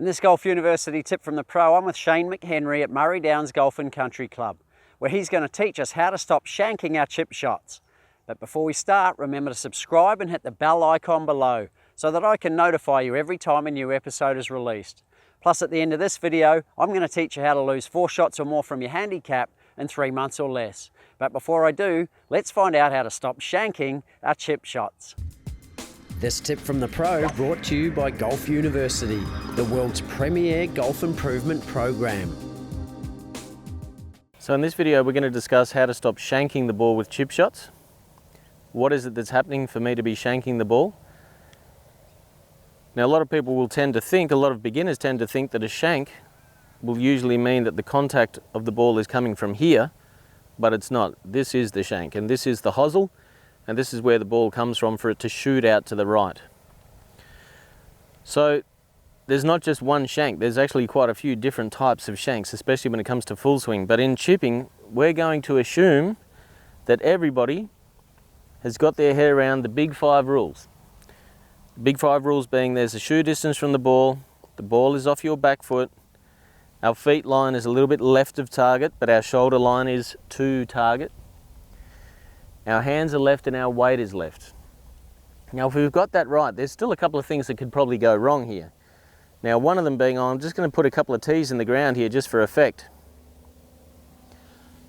In this Golf University Tip from the Pro, I'm with Shane McHenry at Murray Downs Golf and Country Club, where he's going to teach us how to stop shanking our chip shots. But before we start, remember to subscribe and hit the bell icon below so that I can notify you every time a new episode is released. Plus, at the end of this video, I'm going to teach you how to lose 4 shots or more from your handicap in 3 months or less. But before I do, let's find out how to stop shanking our chip shots. This Tip from the Pro brought to you by Golf University, the world's premier golf improvement program. So in this video we're going to discuss how to stop shanking the ball with chip shots. What is it that's happening for me to be shanking the ball? Now a lot of people will tend to think, a lot of beginners tend to think that a shank will usually mean that the contact of the ball is coming from here, but it's not. This is the shank and this is the hosel. And this is where the ball comes from for it to shoot out to the right. So there's not just one shank, there's actually quite a few different types of shanks, especially when it comes to full swing. But in chipping, we're going to assume that everybody has got their head around the big 5 rules. The big 5 rules being there's a shoe distance from the ball is off your back foot, our feet line is a little bit left of target, but our shoulder line is to target. Our hands are left and our weight is left. Now if we've got that right, there's still a couple of things that could probably go wrong here. Now one of them being, I'm just going to put a couple of tees in the ground here just for effect.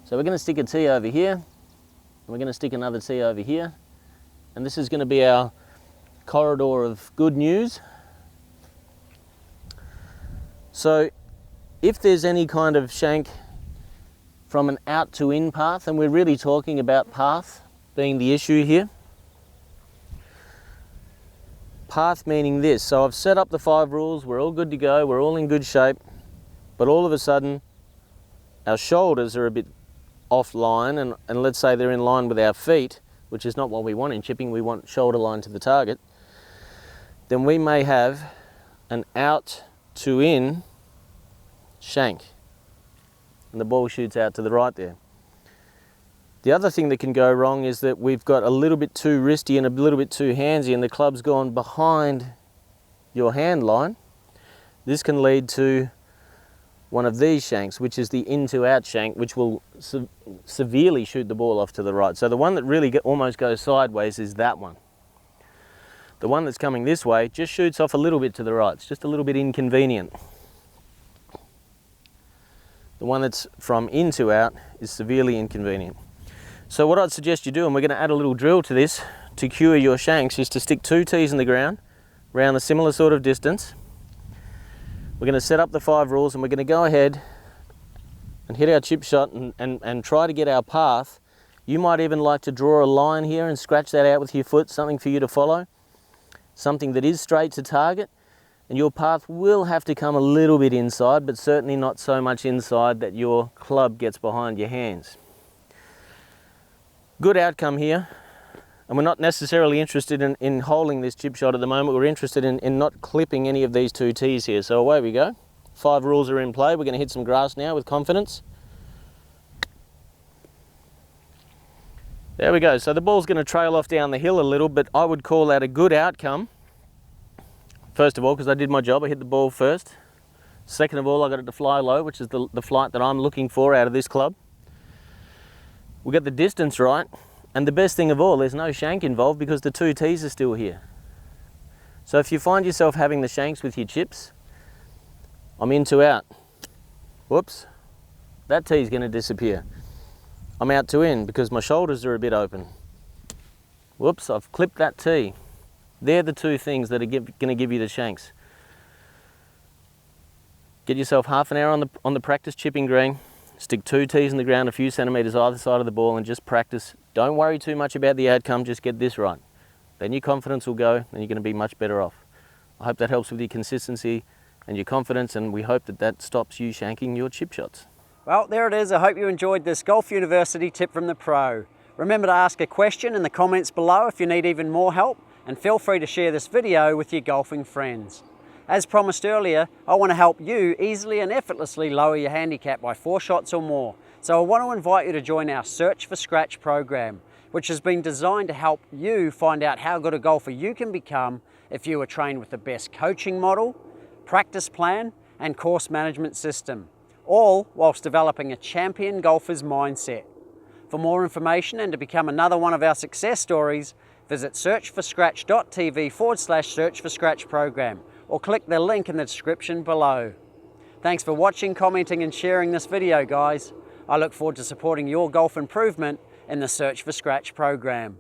So we're going to stick a tee over here, and we're going to stick another tee over here, and this is going to be our corridor of good news. So if there's any kind of shank from an out to in path, and we're really talking about path being the issue here. Path meaning this, so I've set up the 5 rules, we're all good to go, we're all in good shape, but all of a sudden our shoulders are a bit offline, and let's say they're in line with our feet, which is not what we want in chipping, we want shoulder line to the target, then we may have an out to in shank. And the ball shoots out to the right there. The other thing that can go wrong is that we've got a little bit too wristy and a little bit too handsy and the club's gone behind your hand line. This can lead to one of these shanks, which is the in to out shank, which will severely shoot the ball off to the right. So the one that really almost goes sideways is that one. The one that's coming this way just shoots off a little bit to the right. It's just a little bit inconvenient. The one that's from in to out is severely inconvenient. So what I'd suggest you do, and we're going to add a little drill to this to cure your shanks, is to stick 2 tees in the ground around a similar sort of distance. We're going to set up the 5 rules and we're going to go ahead and hit our chip shot and try to get our path. You might even like to draw a line here and scratch that out with your foot, something for you to follow, something that is straight to target. And your path will have to come a little bit inside, but certainly not so much inside that your club gets behind your hands. Good outcome here, and we're not necessarily interested in holding this chip shot at the moment. We're interested in not clipping any of these 2 tees here. So away we go. 5 rules are in play. We're going to hit some grass now with confidence. There we go. So the ball's going to trail off down the hill a little, but I would call that a good outcome. First of all, because I did my job, I hit the ball first. Second of all, I got it to fly low, which is the flight that I'm looking for out of this club. We got the distance right, and the best thing of all, there's no shank involved because the 2 tees are still here. So if you find yourself having the shanks with your chips, I'm in to out. Whoops, that tee's going to disappear. I'm out to in because my shoulders are a bit open. Whoops, I've clipped that tee. They're the 2 things that are going to give you the shanks. Get yourself half an hour on the practice chipping green. Stick 2 tees in the ground a few centimetres either side of the ball and just practice. Don't worry too much about the outcome, just get this right. Then your confidence will go and you're going to be much better off. I hope that helps with your consistency and your confidence, and we hope that stops you shanking your chip shots. Well, there it is. I hope you enjoyed this Golf University Tip from the Pro. Remember to ask a question in the comments below if you need even more help. And feel free to share this video with your golfing friends. As promised earlier, I want to help you easily and effortlessly lower your handicap by 4 shots or more. So I want to invite you to join our Search for Scratch program, which has been designed to help you find out how good a golfer you can become if you are trained with the best coaching model, practice plan and course management system, all whilst developing a champion golfer's mindset. For more information and to become another one of our success stories, visit searchforscratch.tv/Search for Scratch program or click the link in the description below. Thanks for watching, commenting and sharing this video, guys. I look forward to supporting your golf improvement in the Search for Scratch program.